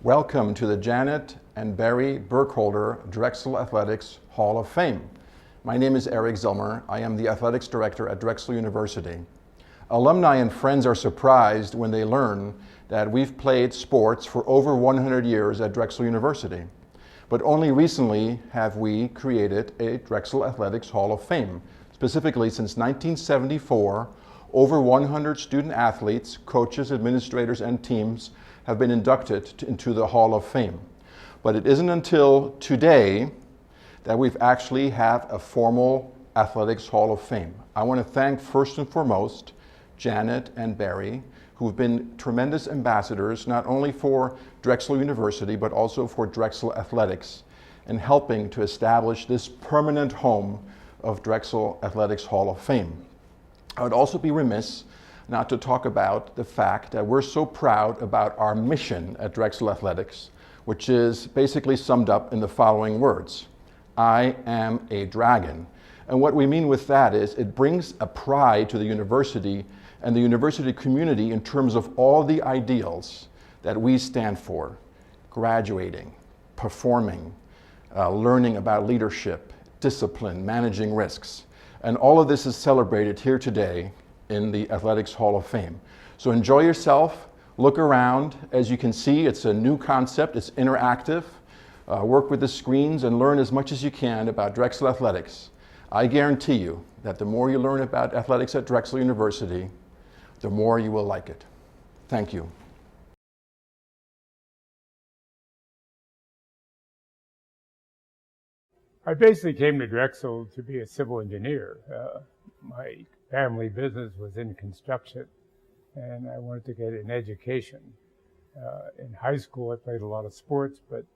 Welcome to the Janet and Barry Burkholder Drexel Athletics Hall of Fame. My name is Eric Zillmer. I am the Athletics Director at Drexel University. Alumni and friends are surprised when they learn that we've played sports for over 100 years at Drexel University. But only recently have we created a Drexel Athletics Hall of Fame. Specifically, since 1974, over 100 student athletes, coaches, administrators, and teams have been inducted into the Hall of Fame. But it isn't until today that we've actually have a formal Athletics Hall of Fame. I want to thank first and foremost Janet and Barry, who've been tremendous ambassadors not only for Drexel University but also for Drexel Athletics in helping to establish this permanent home of Drexel Athletics Hall of Fame. I would also be remiss not to talk about the fact that we're so proud about our mission at Drexel Athletics, which is basically summed up in the following words: I am a dragon. And what we mean with that is it brings a pride to the university and the university community in terms of all the ideals that we stand for: graduating, performing, learning about leadership, discipline, managing risks. And all of this is celebrated here today in the Athletics Hall of Fame. So enjoy yourself, look around. As you can see, it's a new concept, it's interactive. Work with the screens and learn as much as you can about Drexel Athletics. I guarantee you that the more you learn about athletics at Drexel University, the more you will like it. Thank you. I basically came to Drexel to be a civil engineer. My family business was in construction, and I wanted to get an education. In high school, I played a lot of sports, but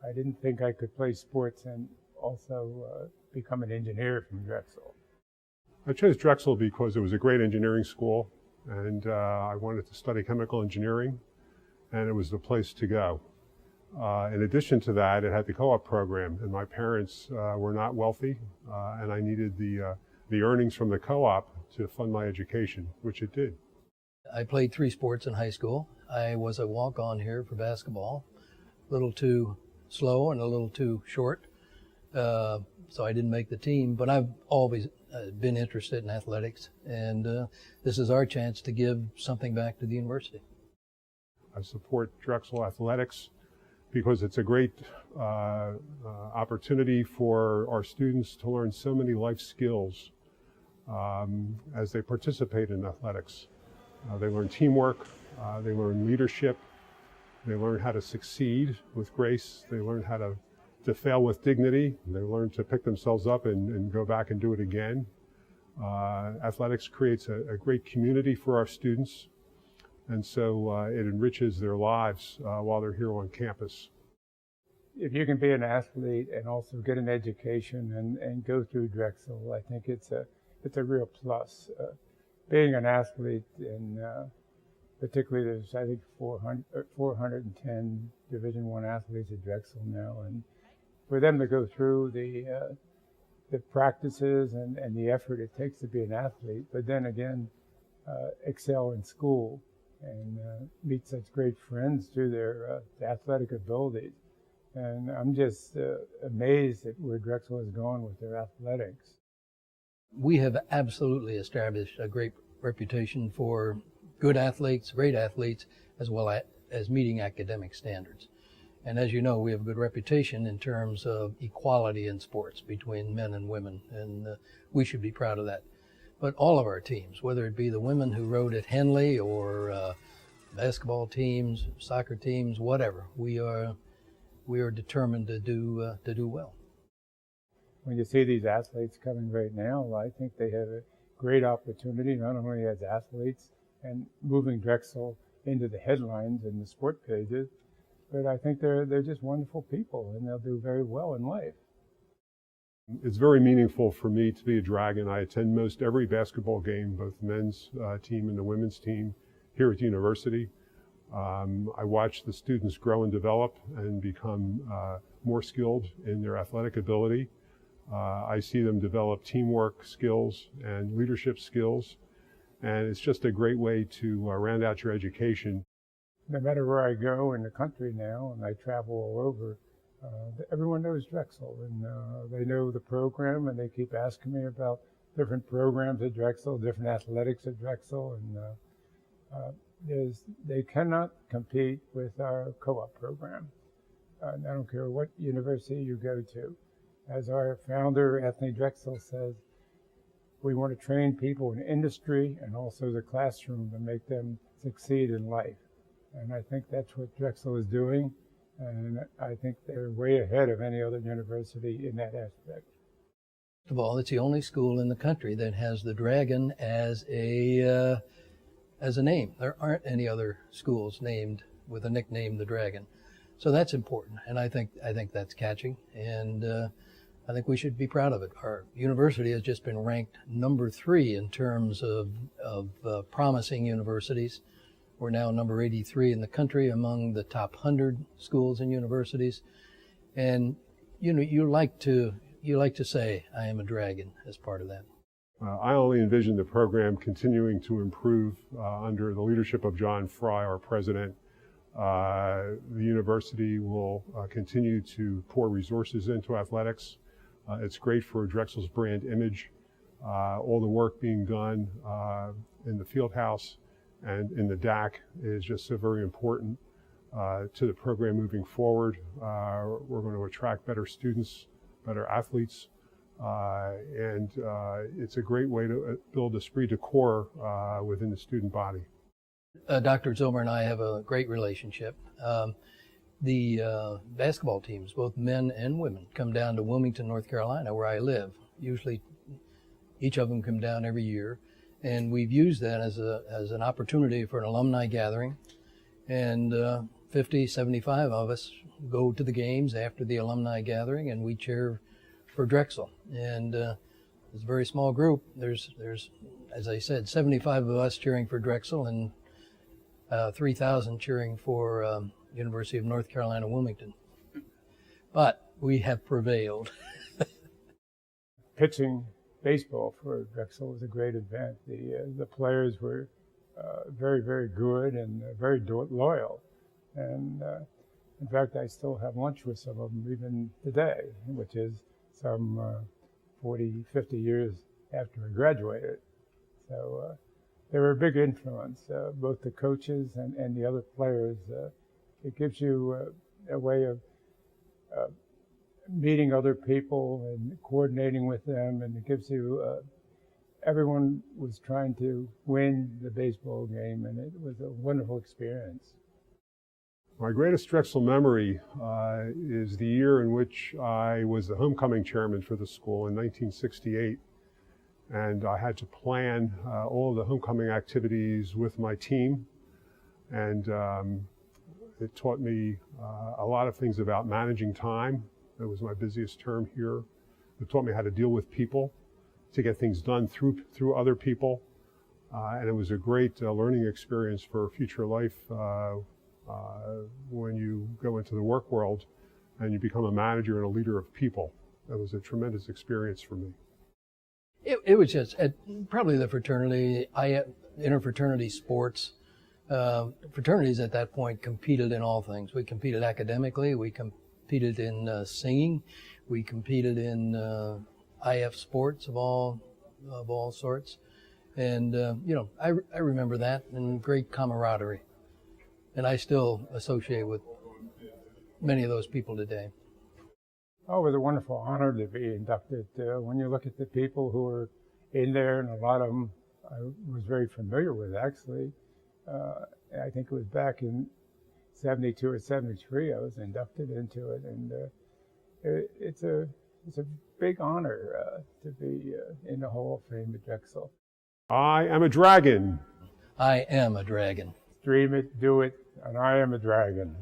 I didn't think I could play sports and also become an engineer from Drexel. I chose Drexel because it was a great engineering school, and I wanted to study chemical engineering, and it was the place to go. In addition to that, it had the co-op program, and my parents were not wealthy, and I needed the earnings from the co-op to fund my education, which it did. I played 3 sports in high school. I was a walk-on here for basketball, a little too slow and a little too short, so I didn't make the team, but I've always been interested in athletics, and this is our chance to give something back to the university. I support Drexel Athletics because it's a great opportunity for our students to learn so many life skills as they participate in athletics. They learn teamwork, they learn leadership, they learn how to succeed with grace, they learn how to fail with dignity, they learn to pick themselves up and go back and do it again. Athletics creates a great community for our students, and so it enriches their lives while they're here on campus. If you can be an athlete and also get an education and go through Drexel, I think it's a real plus. Being an athlete, and particularly there's I think 410 Division I athletes at Drexel now, and for them to go through the practices and the effort it takes to be an athlete, but then again excel in school and meet such great friends through their athletic abilities. And I'm just amazed at where Drexel has gone with their athletics. We have absolutely established a great reputation for good athletes, great athletes, as well as meeting academic standards. And as you know, we have a good reputation in terms of equality in sports between men and women, and we should be proud of that. But all of our teams, whether it be the women who rowed at Henley or basketball teams, soccer teams, whatever, we are determined to do well. When you see these athletes coming right now, I think they have a great opportunity, not only as athletes and moving Drexel into the headlines and the sport pages, but I think they're just wonderful people, and they'll do very well in life. It's very meaningful for me to be a Dragon. I attend most every basketball game, both the men's team and the women's team here at the university. I watch the students grow and develop and become more skilled in their athletic ability. I see them develop teamwork skills and leadership skills, and it's just a great way to round out your education. no matter where I go in the country now, and I travel all over, everyone knows Drexel, and they know the program, and they keep asking me about different programs at Drexel, different athletics at Drexel, and they cannot compete with our co-op program. And I don't care what university you go to. As our founder, Anthony Drexel, says, we want to train people in industry and also the classroom to make them succeed in life. And I think that's what Drexel is doing, and I think they're way ahead of any other university in that aspect. First of all, it's the only school in the country that has the dragon as a name. There aren't any other schools named with a nickname, the Dragon. So that's important, and I think that's catching, and I think we should be proud of it. Our university has just been ranked number 3 in terms of promising universities. We're now number 83 in the country among the top 100 schools and universities, and you like to say, I am a dragon as part of that. I only envision the program continuing to improve under the leadership of John Fry, our president. The university will continue to pour resources into athletics. It's great for Drexel's brand image. All the work being done in the field house and in the DAC is just so very important to the program moving forward. We're going to attract better students, better athletes, and it's a great way to build esprit de corps within the student body. Dr. Zilmer and I have a great relationship. The basketball teams, both men and women, come down to Wilmington, North Carolina, where I live. Usually each of them come down every year, and we've used that as an opportunity for an alumni gathering, and 50, 75 of us go to the games after the alumni gathering, and we cheer for Drexel. And it's a very small group. There's, as I said, 75 of us cheering for Drexel and 3,000 cheering for University of North Carolina, Wilmington. But we have prevailed. Pitching baseball for Drexel was a great event. The players were very, very good and very loyal. And in fact, I still have lunch with some of them even today, which is some 40, 50 years after I graduated. So they were a big influence, both the coaches and the other players. It gives you a way of meeting other people and coordinating with them, and it gives you, everyone was trying to win the baseball game, and it was a wonderful experience. My greatest Drexel memory is the year in which I was the homecoming chairman for the school in 1968. And I had to plan all of the homecoming activities with my team. And it taught me a lot of things about managing time. That was my busiest term here. It taught me how to deal with people, to get things done through other people. And it was a great learning experience for future life when you go into the work world and you become a manager and a leader of people. That was a tremendous experience for me. It was just probably the fraternity, interfraternity sports. Fraternities at that point competed in all things. We competed academically, we competed in singing, we competed in IF sports of all sorts. And, I remember that, and great camaraderie. And I still associate with many of those people today. Oh, it was a wonderful honor to be inducted. When you look at the people who were in there, and a lot of them I was very familiar with, actually. I think it was back in 72 or 73 I was inducted into it, and it's a big honor to be in the Hall of Fame at Drexel. I am a dragon. I am a dragon. Dream it, do it, and I am a dragon.